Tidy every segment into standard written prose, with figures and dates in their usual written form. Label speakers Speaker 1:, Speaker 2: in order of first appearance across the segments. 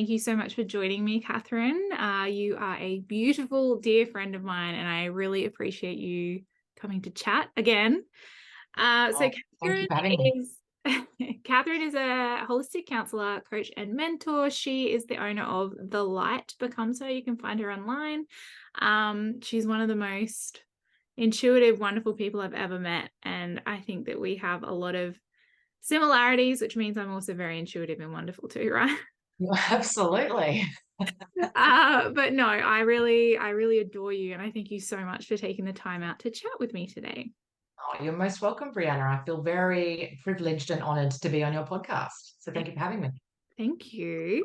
Speaker 1: Thank you so much for joining me, Catherine. You are a beautiful, dear friend of mine, and I really appreciate you coming to chat again. So
Speaker 2: Oh, thank you
Speaker 1: Catherine
Speaker 2: for having me.
Speaker 1: is Catherine is a holistic counselor, coach, and mentor. She is the owner of The Light Becomes Her. You can find her online. She's one of the most intuitive, wonderful people I've ever met, and I think that we have a lot of similarities, which means I'm also very intuitive and wonderful too, right?
Speaker 2: Absolutely.
Speaker 1: But no, I really adore you, and I thank you so much for taking the time out to chat with me today.
Speaker 2: Oh, you're most welcome, Brianna. I feel very privileged and honored to be on your podcast. So thank you for having me.
Speaker 1: Thank you.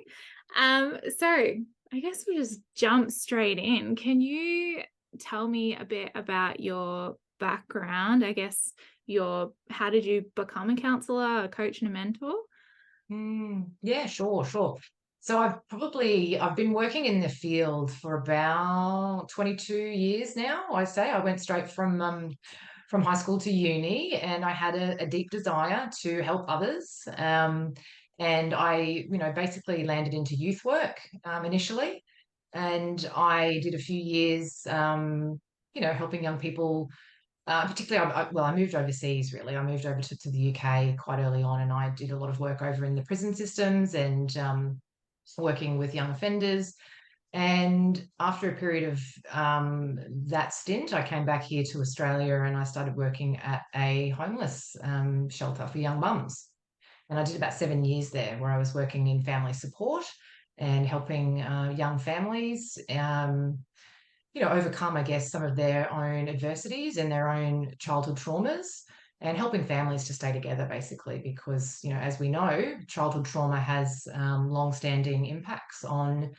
Speaker 1: So I guess we'll just jump straight in. Can you tell me a bit about your background? I guess how did you become a counselor, a coach, and a mentor?
Speaker 2: Yeah, sure. So I've been working in the field for about 22 years now. I say I went straight from high school to uni, and I had a deep desire to help others. And I basically landed into youth work initially, and I did a few years, helping young people. Particularly, I moved overseas really. I moved over to the UK quite early on, and I did a lot of work over in the prison systems and working with young offenders. And after a period of that stint, I came back here to Australia and I started working at a homeless shelter for young mums. And I did about 7 years there, where I was working in family support and helping young families. Overcome, I guess, some of their own adversities and their own childhood traumas and helping families to stay together, basically, because, as we know, childhood trauma has long-standing impacts on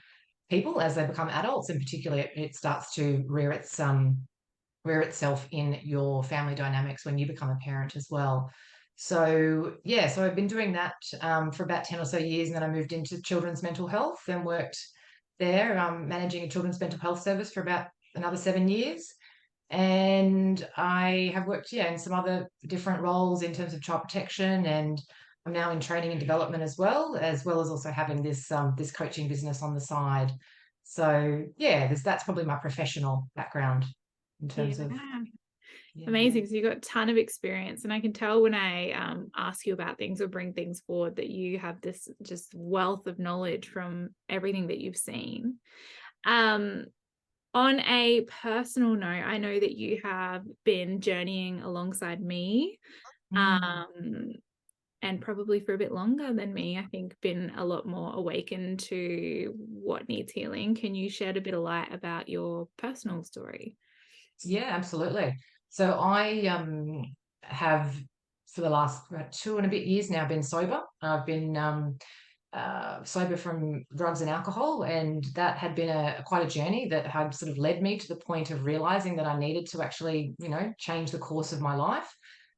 Speaker 2: people as they become adults, and particularly it starts to rear itself in your family dynamics when you become a parent as well. So yeah, so I've been doing that for about 10 or so years, and then I moved into children's mental health and worked there, managing a children's mental health service for about another 7 years. And I have worked, yeah, in some other different roles in terms of child protection, and I'm now in training and development as well as also having this coaching business on the side. So yeah, that's probably my professional background in terms of,
Speaker 1: Yeah.
Speaker 2: yeah.
Speaker 1: Amazing. So you've got a ton of experience, and I can tell when I ask you about things or bring things forward that you have this just wealth of knowledge from everything that you've seen. Um, on a personal note, I know that you have been journeying alongside me,
Speaker 2: Mm.
Speaker 1: um, and probably for a bit longer than me. I think been a lot more awakened to what needs healing. Can you shed a bit of light about your personal story?
Speaker 2: Yeah, absolutely. So I have for the last about 2 and a bit years now been sober. I've been sober from drugs and alcohol, and that had been quite a journey that had sort of led me to the point of realizing that I needed to actually, change the course of my life.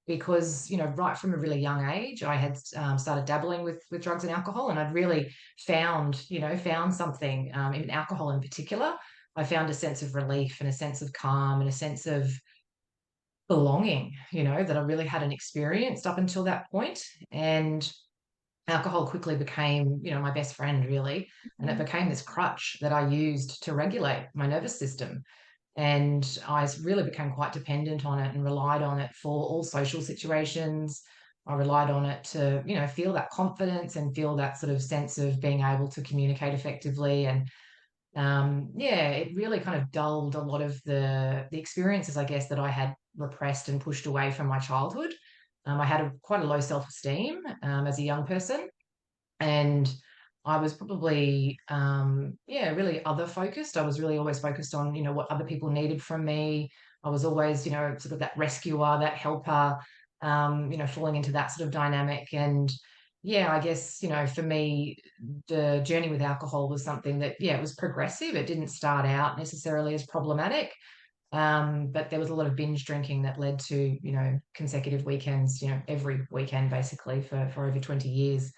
Speaker 2: Because right from a really young age, I had started dabbling with drugs and alcohol, and I'd really found something in alcohol in particular. I found a sense of relief and a sense of calm and a sense of belonging, that I really hadn't experienced up until that point. And alcohol quickly became, my best friend, really. And it became this crutch that I used to regulate my nervous system. And I really became quite dependent on it and relied on it for all social situations. I relied on it to, feel that confidence and feel that sort of sense of being able to communicate effectively. And yeah, it really kind of dulled a lot of the experiences, I guess, that I had repressed and pushed away from my childhood. I had quite a low self-esteem as a young person, and I was probably yeah, really other focused. I was really always focused on, what other people needed from me. I was always, sort of that rescuer, that helper, falling into that sort of dynamic. And yeah, I guess, for me, the journey with alcohol was something that, yeah, it was progressive. It didn't start out necessarily as problematic. But there was a lot of binge drinking that led to, consecutive weekends, every weekend basically for over 20 years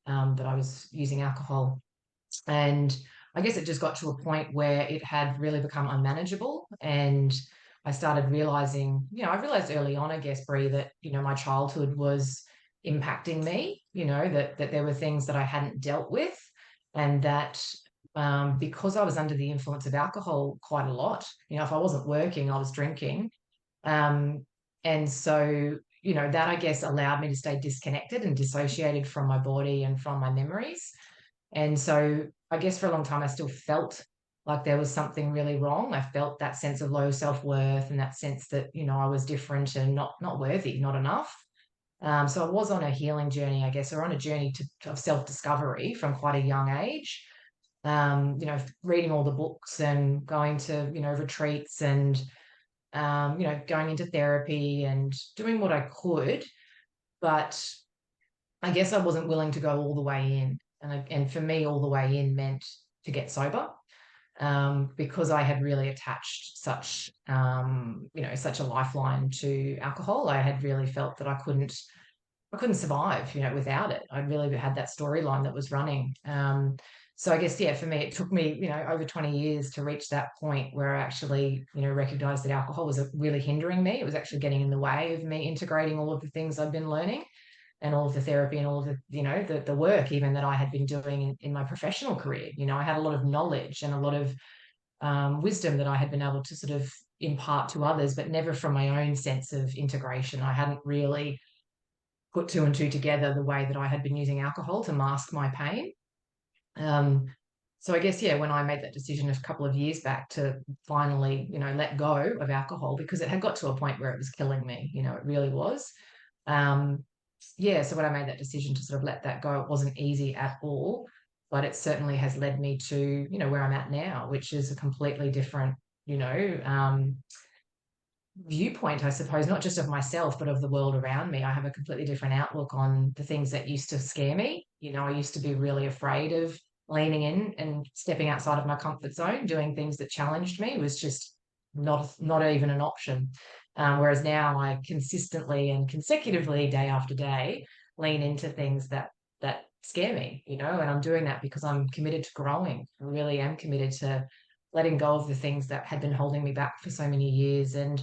Speaker 2: that I was using alcohol. And I guess it just got to a point where it had really become unmanageable. And I started realizing, I realized early on, I guess, Brie, that, my childhood was impacting me, that there were things that I hadn't dealt with. and that because I was under the influence of alcohol quite a lot, if I wasn't working, I was drinking. Um, and so, that I guess allowed me to stay disconnected and dissociated from my body and from my memories. And so I guess for a long time, I still felt like there was something really wrong. I felt that sense of low self-worth and that sense that, I was different and not worthy, not enough. So I was on a healing journey, I guess, or on a journey of self-discovery from quite a young age. Reading all the books and going to, retreats and, going into therapy and doing what I could. But I guess I wasn't willing to go all the way in. And for me, all the way in meant to get sober, because I had really attached such a lifeline to alcohol. I had really felt that I couldn't survive, without it. I really had that storyline that was running. So I guess, yeah, for me, it took me, over 20 years to reach that point where I actually, recognized that alcohol was really hindering me. It was actually getting in the way of me integrating all of the things I've been learning and all of the therapy and all of the, the work even that I had been doing in my professional career. I had a lot of knowledge and a lot of wisdom that I had been able to sort of impart to others, but never from my own sense of integration. I hadn't really put two and two together the way that I had been using alcohol to mask my pain. Um, so I guess, yeah, when I made that decision a couple of years back to finally, let go of alcohol because it had got to a point where it was killing me, it really was. Um, yeah, so when I made that decision to sort of let that go, it wasn't easy at all, but it certainly has led me to, where I'm at now, which is a completely different, viewpoint, I suppose, not just of myself, but of the world around me. I have a completely different outlook on the things that used to scare me. I used to be really afraid of leaning in and stepping outside of my comfort zone, doing things that challenged me was just not even an option. Whereas now I consistently and consecutively, day after day, lean into things that scare me, and I'm doing that because I'm committed to growing. I really am committed to letting go of the things that had been holding me back for so many years and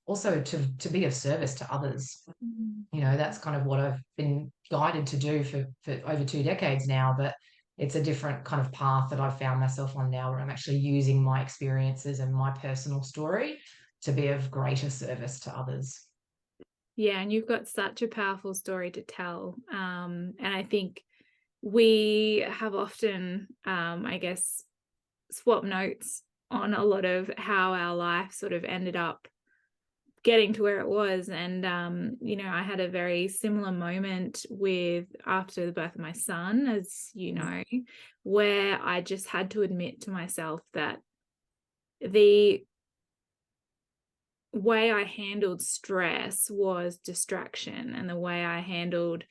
Speaker 2: also to be of service to others.
Speaker 1: Mm.
Speaker 2: That's kind of what I've been guided to do for over 2 decades now, but it's a different kind of path that I've found myself on now where I'm actually using my experiences and my personal story to be of greater service to others.
Speaker 1: Yeah, and you've got such a powerful story to tell. And I think we have often, I guess, swap notes on a lot of how our life sort of ended up getting to where it was. And I had a very similar moment with after the birth of my son, as you know, where I just had to admit to myself that the way I handled stress was distraction, and the way I handled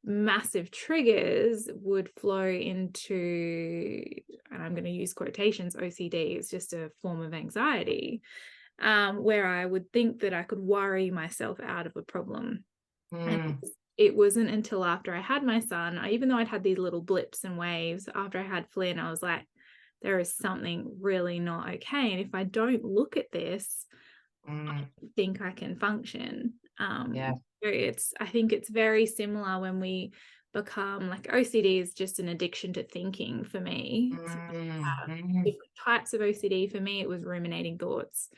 Speaker 1: massive triggers would flow into, and I'm going to use quotations, OCD. It's just a form of anxiety, where I would think that I could worry myself out of a problem. And
Speaker 2: Mm,
Speaker 1: it wasn't until after I had my son, even though I'd had these little blips and waves, after I had Flynn, I was like, there is something really not okay. And if I don't look at this, I
Speaker 2: mm,
Speaker 1: don't think I can function.
Speaker 2: yeah.
Speaker 1: I think it's very similar when we become like OCD is just an addiction to thinking for me. So
Speaker 2: Mm, mm,
Speaker 1: different types of OCD. For me, it was ruminating thoughts.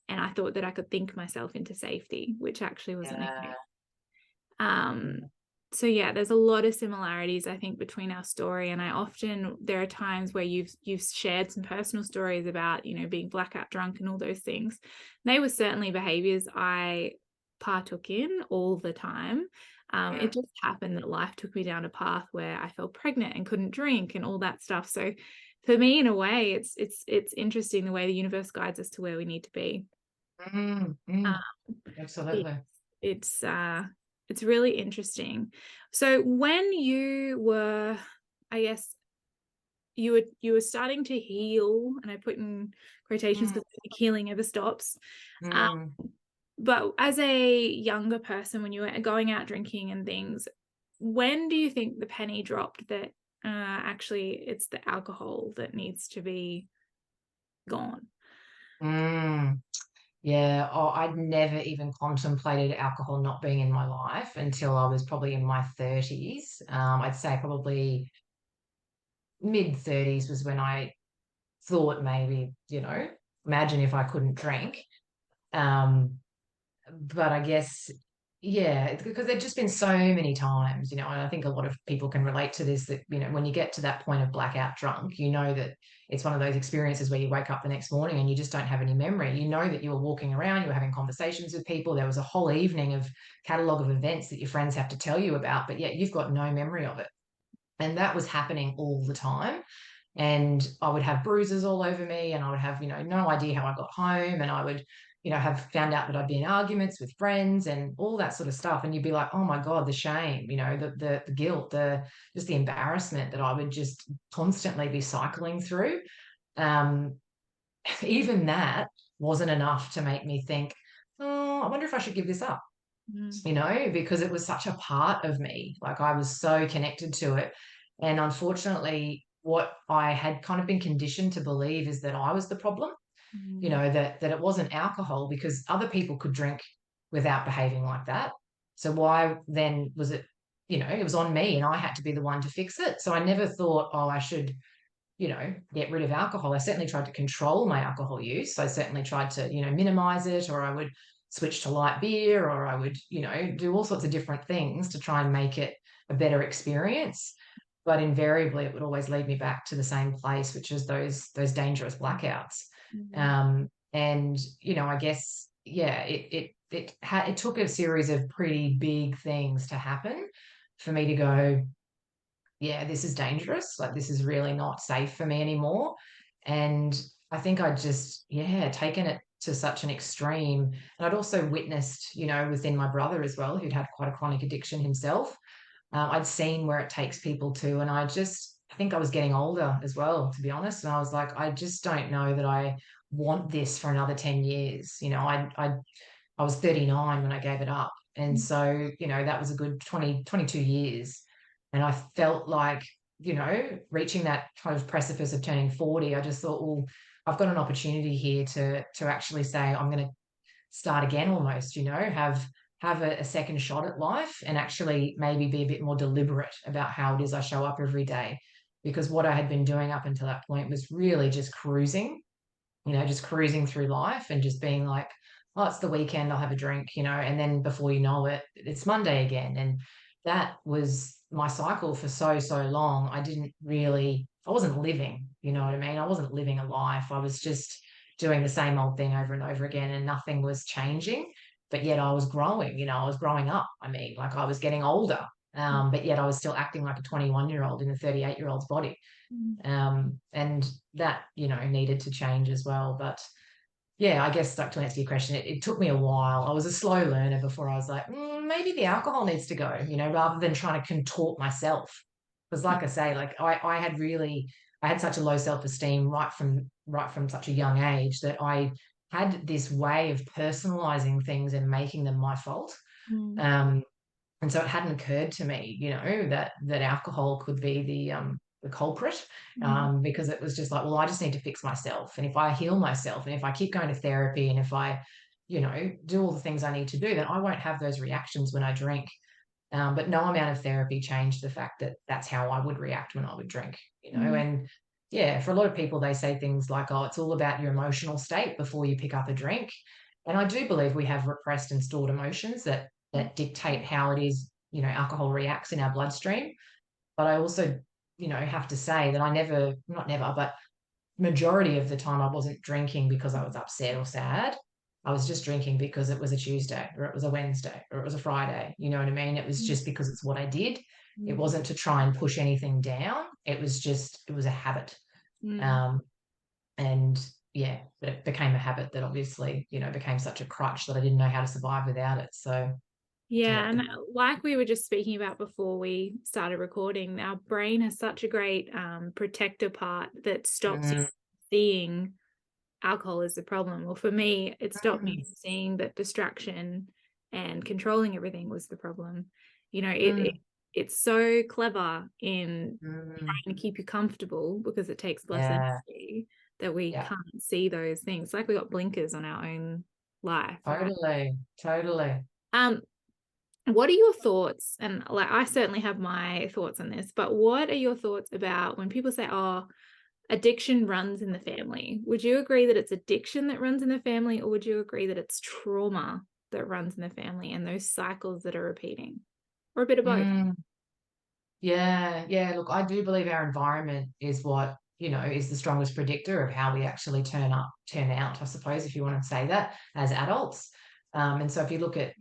Speaker 1: And I thought that I could think myself into safety, which actually wasn't the
Speaker 2: yeah.
Speaker 1: case. So yeah, there's a lot of similarities, I think, between our story. And there are times where you've shared some personal stories about, being blackout drunk and all those things. They were certainly behaviors I partook in all the time.
Speaker 2: Yeah.
Speaker 1: It just happened that life took me down a path where I felt pregnant and couldn't drink and all that stuff. So for me, in a way, it's interesting the way the universe guides us to where we need to be.
Speaker 2: Mm,
Speaker 1: Um,
Speaker 2: mm, absolutely.
Speaker 1: it's it's really interesting. So when you were, I guess, you were starting to heal, and I put in quotations
Speaker 2: Mm,
Speaker 1: because healing never stops. Um,
Speaker 2: mm.
Speaker 1: but as a younger person, when you were going out drinking and things, when do you think the penny dropped that actually it's the alcohol that needs to be gone?
Speaker 2: Mm. Yeah, I'd never even contemplated alcohol not being in my life until I was probably in my 30s. I'd say probably mid-30s was when I thought maybe, imagine if I couldn't drink. But I guess, yeah, it's because there've just been so many times, and I think a lot of people can relate to this, that, when you get to that point of blackout drunk, that it's one of those experiences where you wake up the next morning and you just don't have any memory. You know that you were walking around, you were having conversations with people, there was a whole evening of catalogue of events that your friends have to tell you about, but yet you've got no memory of it. And that was happening all the time. And I would have bruises all over me, and I would have, no idea how I got home. And I would, have found out that I'd be in arguments with friends and all that sort of stuff. And you'd be like, oh my God, the shame, the guilt, just the embarrassment that I would just constantly be cycling through. Um, Even that wasn't enough to make me think, oh, I wonder if I should give this up, because it was such a part of me. Like, I was so connected to it. And unfortunately, what I had kind of been conditioned to believe is that I was the problem, that it wasn't alcohol, because other people could drink without behaving like that. So why then was it, it was on me, and I had to be the one to fix it. So I never thought, oh, I should, get rid of alcohol. I certainly tried to control my alcohol use. I certainly tried to, minimize it, or I would switch to light beer, or I would, do all sorts of different things to try and make it a better experience. But invariably, it would always lead me back to the same place, which is those dangerous blackouts. And, I guess, yeah, it took a series of pretty big things to happen for me to go, yeah, this is dangerous. Like, this is really not safe for me anymore. And I think I just, yeah, taken it to such an extreme. And I'd also witnessed, within my brother as well, who'd had quite a chronic addiction himself. I'd seen where it takes people to, and I think I was getting older as well, to be honest. And I was like, I just don't know that I want this for another 10 years. I was 39 when I gave it up. And so, that was a good 22 years. And I felt like, reaching that kind of precipice of turning 40, I just thought, well, I've got an opportunity here to actually say, I'm going to start again almost, have a second shot at life, and actually maybe be a bit more deliberate about how it is I show up every day. Because what I had been doing up until that point was really just cruising, just cruising through life and just being like, oh, it's the weekend, I'll have a drink, and then before you know it, it's Monday again. And that was my cycle for so, so long. I wasn't living, you know what I mean? I wasn't living a life. I was just doing the same old thing over and over again, and nothing was changing. But yet I was growing, I was growing up. I mean, like, I was getting older, but yet I was still acting like a 21-year-old in a 38-year-old's body. And that, needed to change as well. But yeah, I guess, like, to answer your question, it took me a while. I was a slow learner before I was like, maybe the alcohol needs to go, rather than trying to contort myself. Because, like I say, like, I had such a low self-esteem right from such a young age, that I had this way of personalizing things and making them my fault. And so it hadn't occurred to me, that alcohol could be the culprit, because it was just like, well, I just need to fix myself. And if I heal myself, and if I keep going to therapy, and if I, do all the things I need to do, then I won't have those reactions when I drink. But no amount of therapy changed the fact that that's how I would react when I would drink, and yeah, for a lot of people, they say things like, oh, it's all about your emotional state before you pick up a drink. And I do believe we have repressed and stored emotions that dictate how it is, alcohol reacts in our bloodstream. But I also, have to say that not never, but majority of the time, I wasn't drinking because I was upset or sad. I was just drinking because it was a Tuesday, or it was a Wednesday, or it was a Friday. You know what I mean? It was just because it's what I did. It wasn't to try and push anything down. It was a habit. And yeah, it became a habit that obviously, became such a crutch that I didn't know how to survive without it. So
Speaker 1: yeah, and like we were just speaking about before we started recording, our brain has such a great protector part that stops you seeing alcohol as the problem. Well, for me, it stopped me from seeing that distraction and controlling everything was the problem. It's so clever in trying to keep you comfortable, because it takes less energy, that we can't see those things. Like, we got blinkers on our own life.
Speaker 2: Totally.
Speaker 1: Right? What are your thoughts? And like, I certainly have my thoughts on this, but what are your thoughts about when people say, oh, addiction runs in the family? Would you agree that it's addiction that runs in the family, or would you agree that it's trauma that runs in the family and those cycles that are repeating, or a bit of both?
Speaker 2: Mm. Yeah, yeah. Look, I do believe our environment is what, is the strongest predictor of how we actually turn out, I suppose, if you want to say that, as adults. And so if you look at,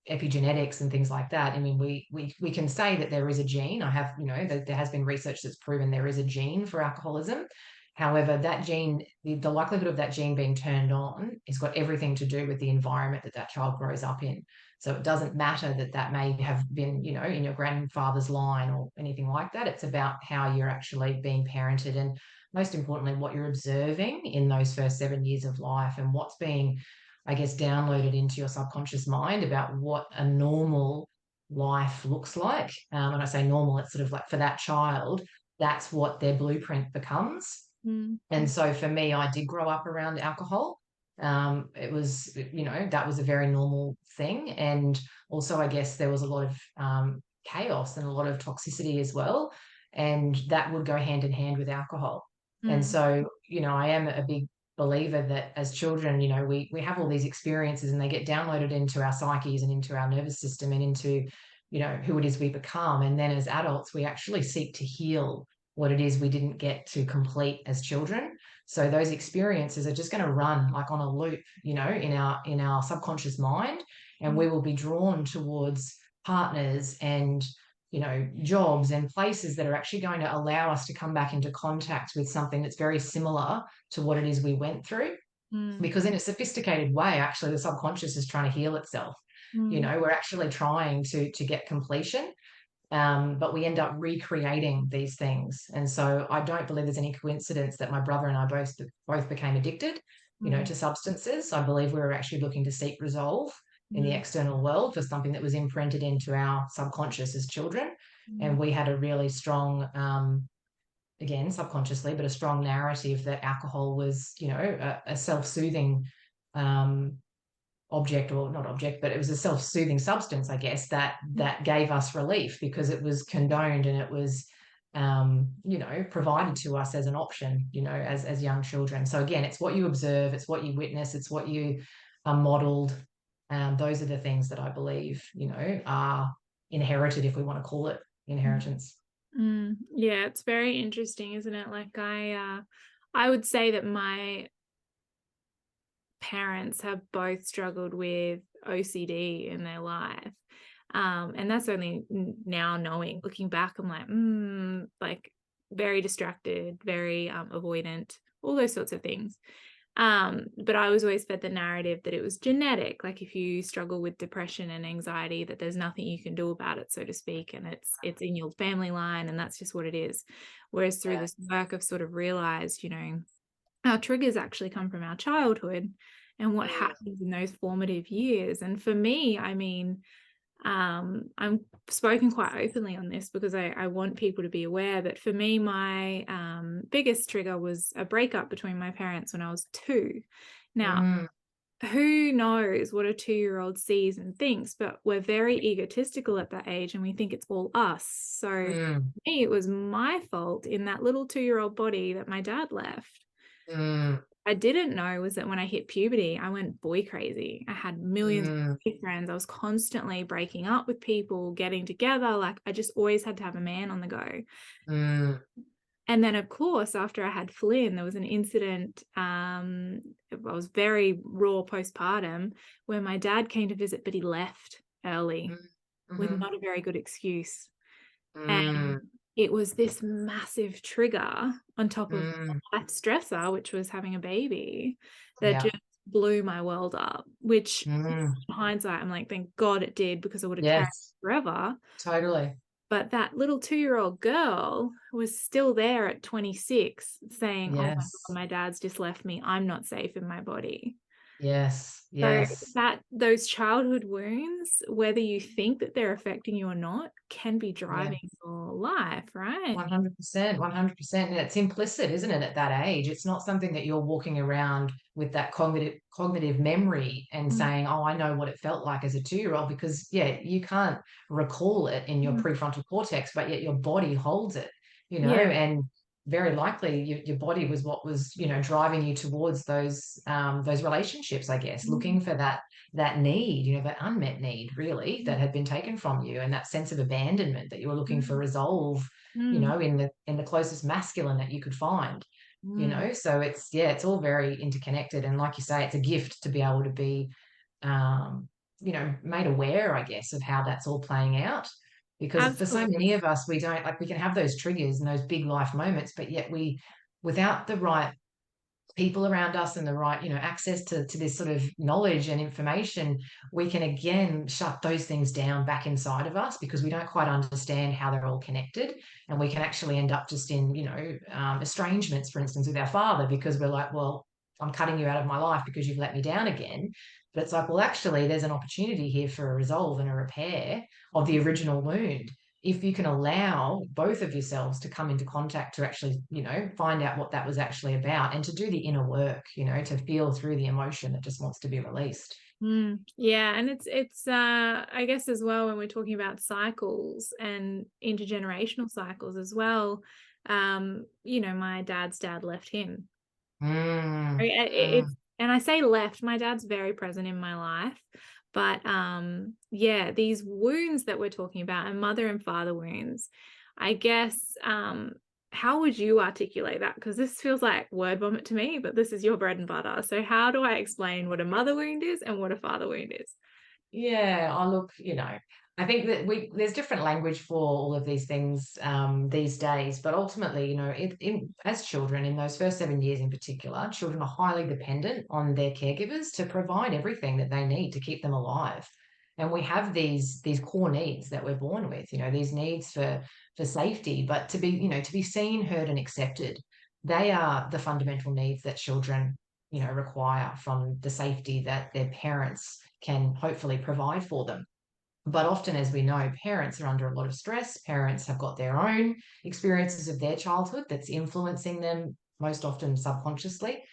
Speaker 2: epigenetics and things like that, I mean, we can say that there is a gene. That there has been research that's proven there is a gene for alcoholism. However, that gene, the likelihood of that gene being turned on has got everything to do with the environment that that child grows up in. So it doesn't matter that that may have been, in your grandfather's line or anything like that. It's about how you're actually being parented, and most importantly, what you're observing in those first 7 years of life, and what's being, I guess, downloaded into your subconscious mind about what a normal life looks like. When I say normal, it's sort of like for that child, that's what their blueprint becomes.
Speaker 1: Mm,
Speaker 2: And so for me, I did grow up around alcohol. It was, that was a very normal thing. And also, I guess there was a lot of chaos and a lot of toxicity as well. And that would go hand in hand with alcohol. And
Speaker 1: mm,
Speaker 2: so, I am a big believer that as children, we have all these experiences and they get downloaded into our psyches and into our nervous system and into, who it is we become. And then as adults, we actually seek to heal what it is we didn't get to complete as children. So those experiences are just going to run like on a loop, in our subconscious mind, and
Speaker 1: mm,
Speaker 2: we will be drawn towards partners and jobs and places that are actually going to allow us to come back into contact with something that's very similar to what it is we went through.
Speaker 1: mm,
Speaker 2: Because in a sophisticated way, actually, the subconscious is trying to heal itself.
Speaker 1: mm,
Speaker 2: We're actually trying to get completion, but we end up recreating these things. And so I don't believe there's any coincidence that my brother and I both became addicted,
Speaker 1: mm,
Speaker 2: to substances. I believe we were actually looking to seek resolve in the
Speaker 1: mm,
Speaker 2: external world for something that was imprinted into our subconscious as children. And
Speaker 1: mm,
Speaker 2: we had a really strong, again, subconsciously, but a strong narrative that alcohol was, a self-soothing um, object, or not object, but it was a self-soothing substance, I guess, that gave us relief because it was condoned and it was provided to us as an option, as young children. So again, it's what you observe, it's what you witness, it's what you are modeled. Those are the things that I believe, are inherited, if we want to call it
Speaker 1: mm,
Speaker 2: inheritance.
Speaker 1: Yeah, it's very interesting, isn't it? Like I would say that my parents have both struggled with OCD in their life. And that's only now knowing, looking back, I'm like very distracted, very avoidant, all those sorts of things. But I was always fed the narrative that it was genetic. Like if you struggle with depression and anxiety, that there's nothing you can do about it, so to speak, and it's in your family line, and that's just what it is. Whereas through
Speaker 2: Yeah.
Speaker 1: this work, I've sort of realized, our triggers actually come from our childhood and what
Speaker 2: Mm,
Speaker 1: happens in those formative years. And for me, I mean, I'm spoken quite openly on this because I want people to be aware that for me, my biggest trigger was a breakup between my parents when I was 2. Now,
Speaker 2: mm,
Speaker 1: who knows what a 2-year-old sees and thinks, but we're very egotistical at that age and we think it's all us. So for
Speaker 2: mm,
Speaker 1: me, it was my fault in that little 2-year-old body that my dad left.
Speaker 2: mm,
Speaker 1: I didn't know was that when I hit puberty, I went boy crazy. I had millions
Speaker 2: mm,
Speaker 1: of boyfriends. I was constantly breaking up with people, getting together. Like I just always had to have a man on the go.
Speaker 2: mm,
Speaker 1: And then, of course, after I had Flynn, there was an incident. I was very raw postpartum where my dad came to visit, but he left early
Speaker 2: mm,
Speaker 1: with
Speaker 2: mhm,
Speaker 1: not a very good excuse. And
Speaker 2: mm,
Speaker 1: it was this massive trigger on top of
Speaker 2: mm.
Speaker 1: life stressor, which was having a baby, that
Speaker 2: Yeah.
Speaker 1: just blew my world up, which
Speaker 2: Mm.
Speaker 1: in hindsight, I'm like, thank God it did because I would have carried
Speaker 2: Yes,
Speaker 1: it forever.
Speaker 2: totally.
Speaker 1: But that little 2-year-old girl was still there at 26 saying, oh my God,
Speaker 2: Yes.
Speaker 1: my dad's just left me. I'm not safe in my body.
Speaker 2: Yes,
Speaker 1: So
Speaker 2: yes.
Speaker 1: that those childhood wounds, whether you think that they're affecting you or not, can be
Speaker 2: Yeah.
Speaker 1: driving your life, right?
Speaker 2: 100%, 100%. And it's implicit, isn't it, at that age? It's not something that you're walking around with that cognitive memory and
Speaker 1: Mm,
Speaker 2: saying, "Oh, I know what it felt like as a 2-year-old," because yeah, you can't recall it in your
Speaker 1: mm.
Speaker 2: prefrontal cortex, but yet your body holds it,
Speaker 1: Yeah.
Speaker 2: and very likely your body was what was, driving you towards those relationships, I guess,
Speaker 1: Mm,
Speaker 2: looking for that need, that unmet need really that had been taken from you, and that sense of abandonment that you were looking for
Speaker 1: mm,
Speaker 2: resolve,
Speaker 1: mm,
Speaker 2: in the closest masculine that you could find.
Speaker 1: mm.
Speaker 2: So it's all very interconnected, and like you say, it's a gift to be able to be um, made aware, I guess, of how that's all playing out. Because for so
Speaker 1: Absolutely.
Speaker 2: many of us, we don't like we can have those triggers and those big life moments, but yet without the right people around us and the right access to this sort of knowledge and information, we can again shut those things down back inside of us because we don't quite understand how they're all connected, and we can actually end up just in estrangements, for instance, with our father, because we're like, well, I'm cutting you out of my life because you've let me down again. But it's like, well, actually there's an opportunity here for a resolve and a repair of the original wound if you can allow both of yourselves to come into contact to actually, find out what that was actually about and to do the inner work, to feel through the emotion that just wants to be released.
Speaker 1: Yeah, and it's I guess as well when we're talking about cycles and intergenerational cycles as well, my dad's dad left him.
Speaker 2: Mm,
Speaker 1: It's,
Speaker 2: mm.
Speaker 1: and I say left, my dad's very present in my life, but yeah, these wounds that we're talking about and mother and father wounds, I guess, how would you articulate that? Because this feels like word vomit to me, but this is your bread and butter. So how do I explain what a mother wound is and what a father wound is?
Speaker 2: Yeah, I look, I think that there's different language for all of these things these days, but ultimately, as children in those first 7 years in particular, children are highly dependent on their caregivers to provide everything that they need to keep them alive. And we have these core needs that we're born with, these needs for safety, but to be seen, heard, and accepted. They are the fundamental needs that children, require from the safety that their parents can hopefully provide for them. But often, as we know, parents are under a lot of stress. Parents have got their own experiences of their childhood that's influencing them, most often subconsciously,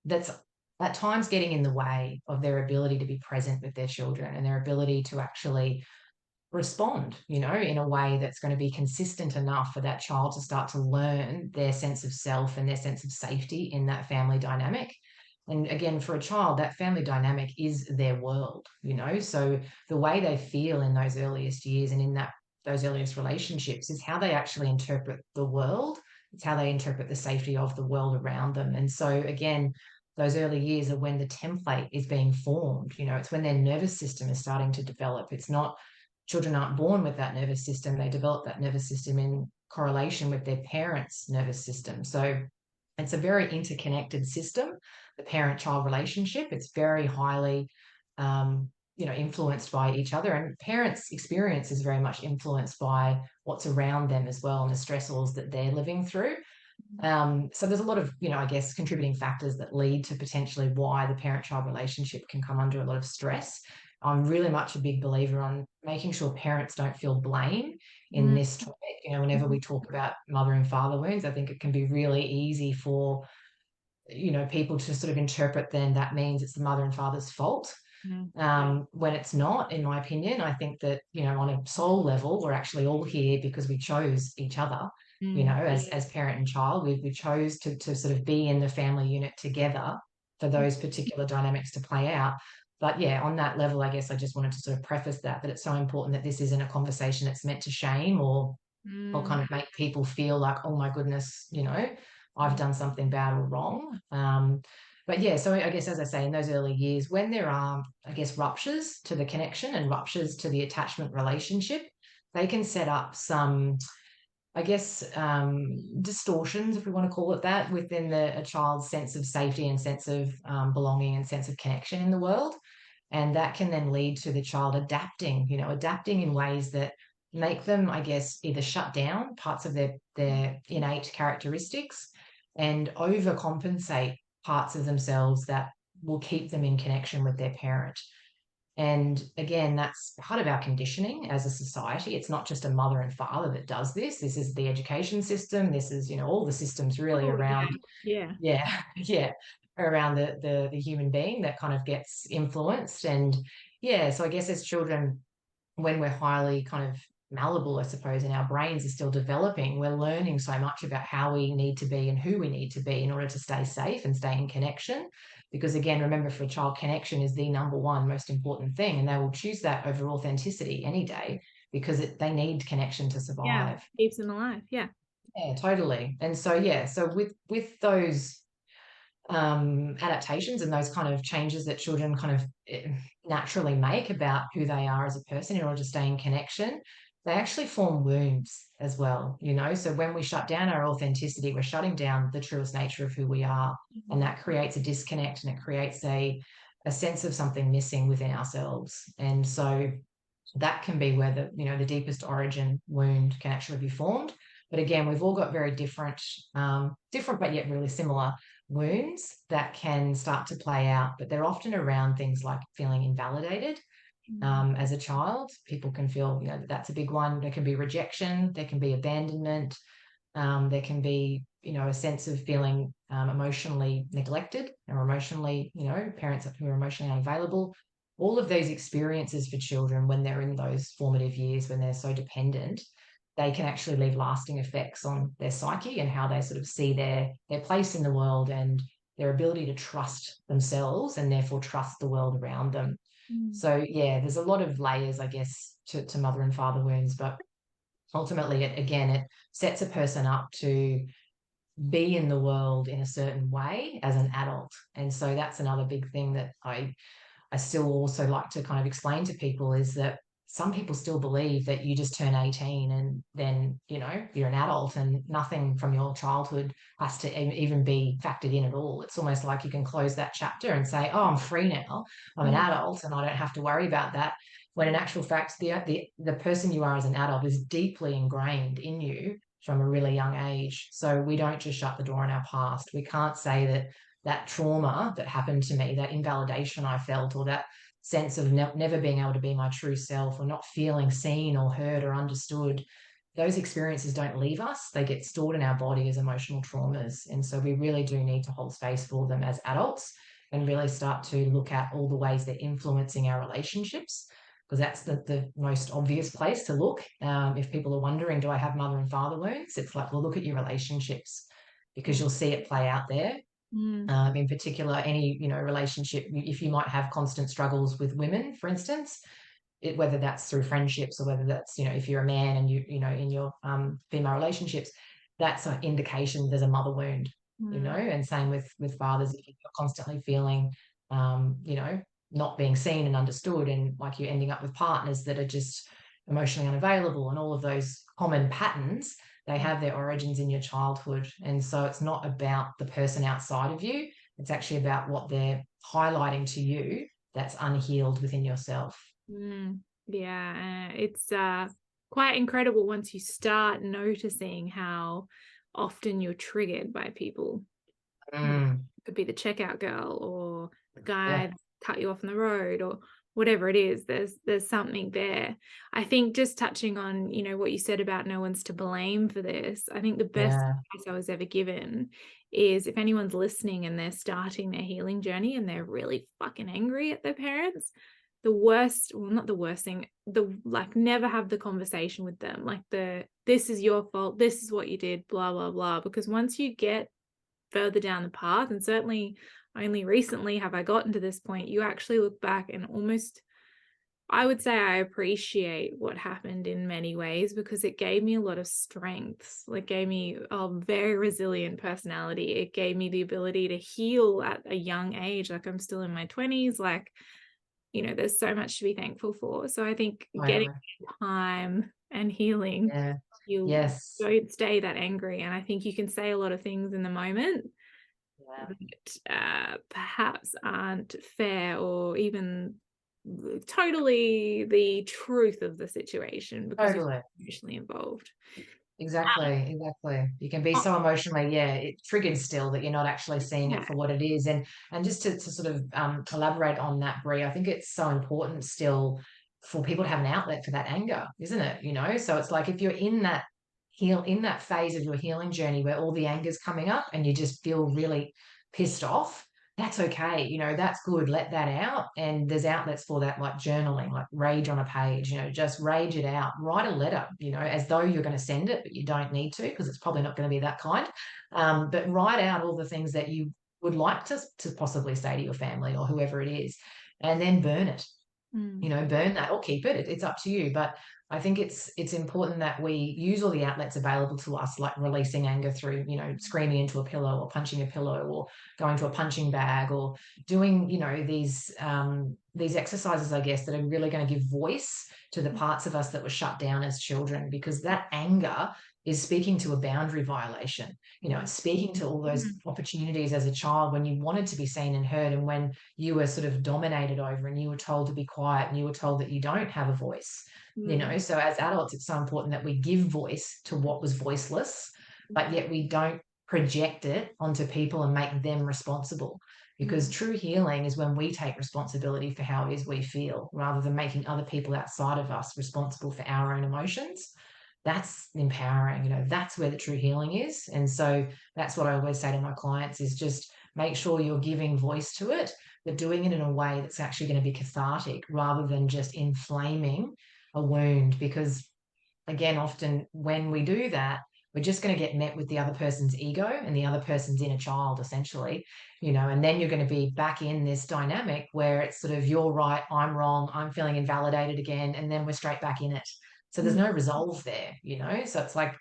Speaker 2: that's at times getting in the way of their ability to be present with their children and their ability to actually respond, in a way that's going to be consistent enough for that child to start to learn their sense of self and their sense of safety in that family dynamic. And again, for a child, that family dynamic is their world, So the way they feel in those earliest years and in those earliest relationships is how they actually interpret the world. It's how they interpret the safety of the world around them. And so again, those early years are when the template is being formed. It's when their nervous system is starting to develop. It's not Children aren't born with that nervous system. They develop that nervous system in correlation with their parents' nervous system. So it's a very interconnected system, the parent-child relationship. It's very highly, influenced by each other. And parents' experience is very much influenced by what's around them as well and the stressors that they're living through. So there's a lot of, I guess, contributing factors that lead to potentially why the parent-child relationship can come under a lot of stress. I'm really much a big believer on making sure parents don't feel blame in
Speaker 1: Mm,
Speaker 2: this topic. Whenever we talk about mother and father wounds, I think it can be really easy for, people to sort of interpret then that means it's the mother and father's fault.
Speaker 1: mm,
Speaker 2: When it's not, in my opinion. I think that, on a soul level, we're actually all here because we chose each other,
Speaker 1: mm,
Speaker 2: as parent and child. We chose to sort of be in the family unit together for those particular dynamics to play out. But yeah, on that level, I guess I just wanted to sort of preface that it's so important that this isn't a conversation that's meant to shame or
Speaker 1: mm,
Speaker 2: kind of make people feel like, oh my goodness, I've
Speaker 1: mm,
Speaker 2: done something bad or wrong. But yeah, so I guess, as I say, in those early years, when there are, I guess, ruptures to the connection and ruptures to the attachment relationship, they can set up some, I guess, distortions, if we want to call it that, within a child's sense of safety and sense of belonging and sense of connection in the world. And that can then lead to the child adapting in ways that make them, I guess, either shut down parts of their innate characteristics and overcompensate parts of themselves that will keep them in connection with their parent. And again, that's part of our conditioning as a society. It's not just a mother and father that does this. This is the education system. This is, all the systems really
Speaker 1: Oh,
Speaker 2: around,
Speaker 1: yeah. Yeah.
Speaker 2: yeah, yeah, around the human being that kind of gets influenced. And yeah, so I guess as children, when we're highly kind of malleable, I suppose, and our brains are still developing, we're learning so much about how we need to be and who we need to be in order to stay safe and stay in connection. Because again, remember, for a child, connection is the number one most important thing, and they will choose that over authenticity any day because they need connection to
Speaker 1: Yeah.
Speaker 2: survive.
Speaker 1: Keeps them alive. Yeah.
Speaker 2: Yeah, totally. And so yeah, so with those adaptations and those kind of changes that children kind of naturally make about who they are as a person in order to stay in connection, they actually form wounds as well, So when we shut down our authenticity, we're shutting down the truest nature of who we are. And that creates a disconnect, and it creates a sense of something missing within ourselves. And so that can be where the deepest origin wound can actually be formed. But again, we've all got very different, different but yet really similar wounds that can start to play out. But they're often around things like feeling invalidated. As a child, people can feel, that's a big one. There can be rejection, there can be abandonment, there can be, a sense of feeling emotionally neglected or emotionally, parents who are emotionally unavailable. All of those experiences for children when they're in those formative years, when they're so dependent, they can actually leave lasting effects on their psyche and how they sort of see their place in the world and their ability to trust themselves and therefore trust the world around them. So yeah, there's a lot of layers, I guess, to mother and father wounds, but ultimately, it sets a person up to be in the world in a certain way as an adult. And so that's another big thing that I still also like to kind of explain to people, is that some people still believe that you just turn 18 and then, you're an adult and nothing from your childhood has to even be factored in at all. It's almost like you can close that chapter and say, oh, I'm free now. I'm an adult and I don't have to worry about that. When in actual fact, the person you are as an adult is deeply ingrained in you from a really young age. So we don't just shut the door on our past. We can't say that trauma that happened to me, that invalidation I felt, or that sense of never being able to be my true self, or not feeling seen or heard or understood, those experiences don't leave us. They get stored in our body as emotional traumas. And so we really do need to hold space for them as adults and really start to look at all the ways they're influencing our relationships, because that's the most obvious place to look. If people are wondering, do I have mother and father wounds? It's like, well, look at your relationships, because you'll see it play out there. In particular, any relationship, if you might have constant struggles with women, for instance, whether that's through friendships or whether that's if you're a man and in your female relationships, that's an indication there's a mother wound. And same with fathers. If you're constantly feeling not being seen and understood, and like you're ending up with partners that are just emotionally unavailable, and all of those common patterns, they have their origins in your childhood. And so it's not about the person outside of you. It's actually about what they're highlighting to you that's unhealed within yourself.
Speaker 1: Yeah, it's quite incredible once you start noticing how often you're triggered by people. It could be the checkout girl or the guy that cut you off on the road or whatever it is. There's something there. I think just touching on, what you said about no one's to blame for this. I think the best advice I was ever given is, if anyone's listening and they're starting their healing journey and they're really fucking angry at their parents, the worst, well, not the worst thing, never have the conversation with them. This is your fault. This is what you did, blah, blah, blah. Because once you get further down the path, and certainly only recently have I gotten to this point, you actually look back and almost, I would say, I appreciate what happened in many ways, because it gave me a lot of strengths. It gave me a very resilient personality. It gave me the ability to heal at a young age. I'm still in my 20s. There's so much to be thankful for. So I think getting time and healing, you don't stay that angry. And I think you can say a lot of things in the moment that perhaps aren't fair or even totally the truth of the situation, because you're emotionally involved.
Speaker 2: Exactly. You can be
Speaker 1: Oh,
Speaker 2: so emotionally, it triggered still that you're not actually seeing it
Speaker 1: yeah.
Speaker 2: for what it is. And just to sort of elaborate on that, Brie, I think it's so important still for people to have an outlet for that anger, isn't it? So it's like if you're in that phase of your healing journey where all the anger's coming up and you just feel really pissed off, that's okay. That's good. Let that out. And there's outlets for that, like journaling, like rage on a page, just rage it out. Write a letter, as though you're going to send it, but you don't need to because it's probably not going to be that kind. But write out all the things that you would like to possibly say to your family or whoever it is, and then burn it.
Speaker 1: Mm.
Speaker 2: Burn that or keep it. It's up to you. But I think it's important that we use all the outlets available to us, like releasing anger through, screaming into a pillow or punching a pillow or going to a punching bag or doing, these exercises, I guess, that are really going to give voice to the parts of us that were shut down as children, because that anger is speaking to a boundary violation. It's speaking to all those
Speaker 1: Mm.
Speaker 2: opportunities as a child when you wanted to be seen and heard, and when you were sort of dominated over and you were told to be quiet and you were told that you don't have a voice.
Speaker 1: Mm.
Speaker 2: So as adults, it's so important that we give voice to what was voiceless, but yet we don't project it onto people and make them responsible. Because
Speaker 1: Mm.
Speaker 2: true healing is when we take responsibility for how it is we feel, rather than making other people outside of us responsible for our own emotions. That's empowering. That's where the true healing is. And so that's what I always say to my clients is just make sure you're giving voice to it, but doing it in a way that's actually going to be cathartic rather than just inflaming a wound. Because again, often when we do that, we're just going to get met with the other person's ego and the other person's inner child, essentially, and then you're going to be back in this dynamic where it's sort of you're right, I'm wrong, I'm feeling invalidated again, and then we're straight back in it. So there's
Speaker 1: Mm.
Speaker 2: no resolve there. So it's like,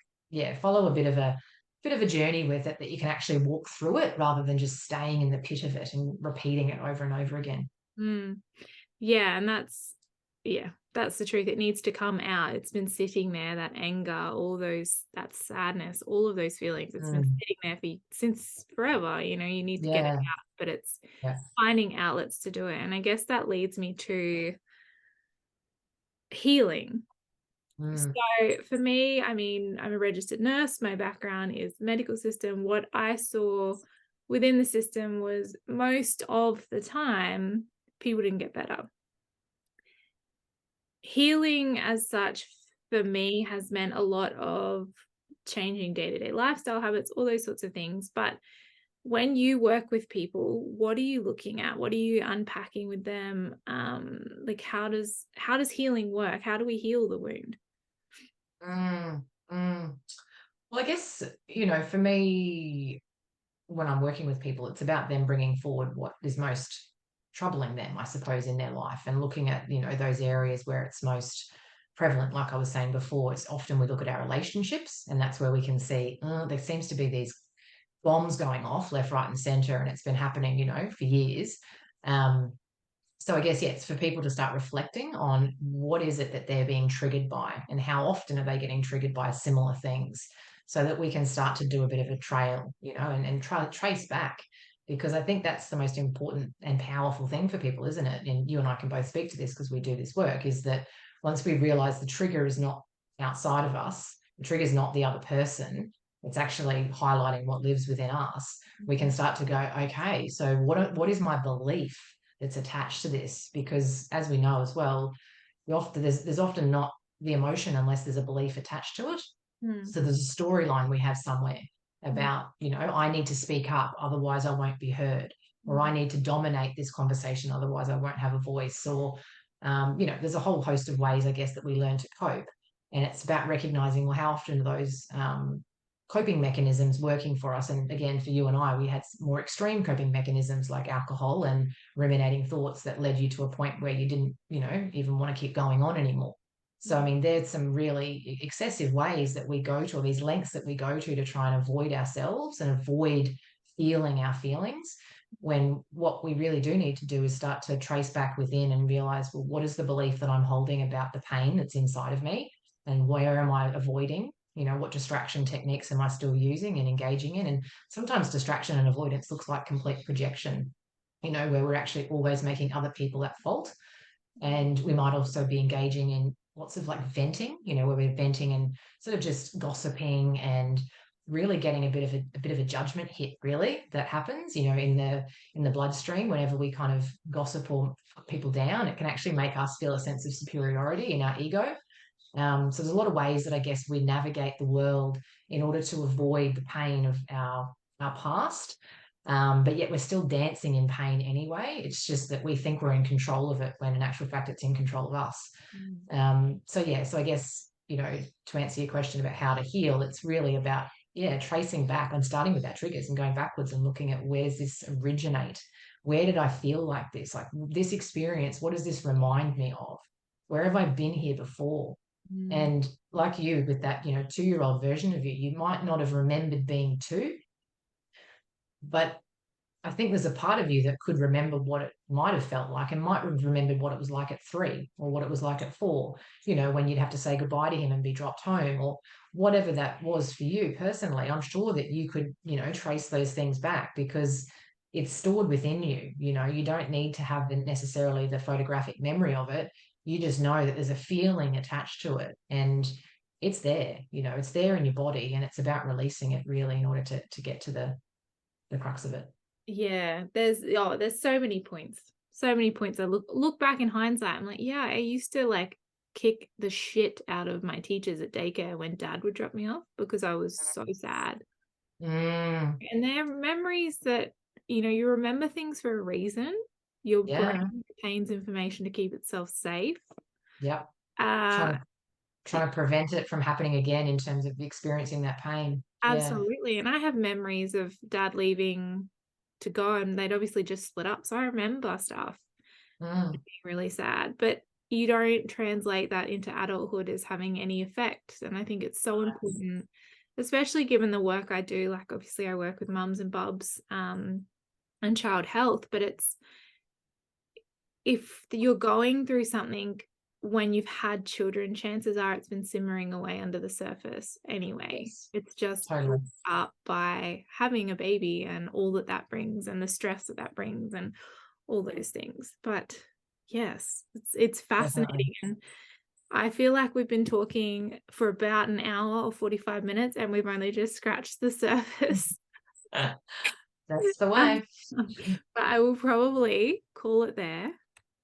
Speaker 2: follow a bit of a journey with it that you can actually walk through it rather than just staying in the pit of it and repeating it over and over again.
Speaker 1: Mm. Yeah, and that's the truth. It needs to come out. It's been sitting there, that anger, all those, that sadness, all of those feelings. It's been
Speaker 2: Mm,
Speaker 1: sitting there since forever. You need to get it
Speaker 2: yeah,
Speaker 1: out, but it's
Speaker 2: yeah.
Speaker 1: finding outlets to do it. And I guess that leads me to healing.
Speaker 2: Mm,
Speaker 1: So for me, I mean, I'm a registered nurse. My background is the medical system. What I saw within the system was most of the time people didn't get better. Healing as such for me has meant a lot of changing day-to-day lifestyle habits, all those sorts of things. But when you work with people, what are you looking at? What are you unpacking with them? Like how does healing work? How do we heal the wound?
Speaker 2: mm, mm. Well, I guess, for me, when I'm working with people, it's about them bringing forward what is most troubling them, I suppose, in their life, and looking at, those areas where it's most prevalent. Like I was saying before, it's often we look at our relationships, and that's where we can see, there seems to be these bombs going off left, right, and center, and it's been happening, for years. Um, so I guess, it's for people to start reflecting on what is it that they're being triggered by and how often are they getting triggered by similar things, so that we can start to do a bit of a trail, and try to trace back, because I think that's the most important and powerful thing for people, isn't it? And you and I can both speak to this because we do this work, is that once we realize the trigger is not outside of us, the trigger is not the other person, it's actually highlighting what lives within us, we can start to go, okay, so what is my belief that's attached to this? Because as we know as well, there's often not the emotion unless there's a belief attached to it.
Speaker 1: Mm.
Speaker 2: So there's a storyline we have somewhere
Speaker 1: Mm.
Speaker 2: about, I need to speak up, otherwise I won't be heard, or I need to dominate this conversation, otherwise I won't have a voice, or there's a whole host of ways, I guess, that we learn to cope. And it's about recognizing, well, how often are those coping mechanisms working for us? And again, for you and I, we had more extreme coping mechanisms like alcohol and ruminating thoughts that led you to a point where you didn't, even want to keep going on anymore. So, I mean, there's some really excessive ways that we go to, or these lengths that we go to try and avoid ourselves and avoid feeling our feelings, when what we really do need to do is start to trace back within and realize, well, what is the belief that I'm holding about the pain that's inside of me? And where am I avoiding? What distraction techniques am I still using and engaging in? And sometimes distraction and avoidance looks like complete projection, where we're actually always making other people at fault. And we might also be engaging in lots of like venting, where we're venting and sort of just gossiping and really getting a bit of a judgment hit, really, that happens, in the bloodstream whenever we kind of gossip or put people down. It can actually make us feel a sense of superiority in our ego. So there's a lot of ways that I guess we navigate the world in order to avoid the pain of our past. But yet we're still dancing in pain anyway. It's just that we think we're in control of it when in actual fact it's in control of us.
Speaker 1: Mm.
Speaker 2: So I guess, to answer your question about how to heal, it's really about, tracing back and starting with our triggers and going backwards and looking at, where does this originate? Where did I feel like this? Like this experience, what does this remind me of? Where have I been here before?
Speaker 1: Mm.
Speaker 2: And like you, with that, 2-year-old version of you, you might not have remembered being two, but I think there's a part of you that could remember what it might have felt like, and might have remembered what it was like at 3 or what it was like at 4, when you'd have to say goodbye to him and be dropped home, or whatever that was for you personally. I'm sure that you could, trace those things back, because it's stored within you. You don't need to have necessarily the photographic memory of it. You just know that there's a feeling attached to it, and it's there, it's there in your body, and it's about releasing it, really, in order to get to the crux of it.
Speaker 1: Yeah, there's so many points. So many points. I look back in hindsight, I'm like, yeah, I used to like kick the shit out of my teachers at daycare when dad would drop me off because I was so sad.
Speaker 2: Mm,
Speaker 1: And they're memories that, you remember things for a reason. Your
Speaker 2: yeah.
Speaker 1: brain retains information to keep itself safe.
Speaker 2: Yep.
Speaker 1: Uh,
Speaker 2: Trying to trying to prevent it from happening again in terms of experiencing that pain. Yeah.
Speaker 1: Absolutely. And I have memories of dad leaving to go, and they'd obviously just split up. So I remember stuff
Speaker 2: Mm,
Speaker 1: being really sad, but you don't translate that into adulthood as having any effect. And I think it's so important, especially given the work I do. Like, obviously, I work with mums and bubs and child health, but it's, if you're going through something when you've had children, chances are it's been simmering away under the surface anyway.
Speaker 2: yes.
Speaker 1: It's just
Speaker 2: Totally.
Speaker 1: brought up by having a baby and all that that brings, and the stress that that brings, and all those things. But yes, it's
Speaker 2: Definitely.
Speaker 1: fascinating. And I feel like we've been talking for about an hour or 45 minutes, and we've only just scratched the surface.
Speaker 2: That's the
Speaker 1: Um,
Speaker 2: way.
Speaker 1: but I will probably call it there.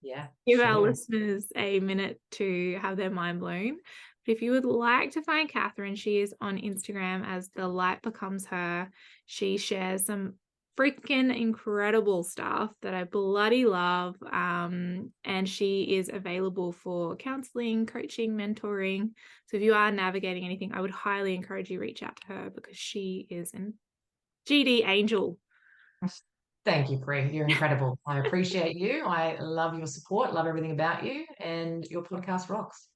Speaker 2: Yeah,
Speaker 1: Give our
Speaker 2: sure.
Speaker 1: listeners a minute to have their mind blown. But if you would like to find Katharine, she is on Instagram as The Light Becomes Her. She shares some freaking incredible stuff that I bloody love. And she is available for counseling, coaching, mentoring. So if you are navigating anything, I would highly encourage you reach out to her, because she is an GD angel.
Speaker 2: Thank you, Bri. You're incredible. I appreciate you. I love your support, love everything about you, and your podcast rocks.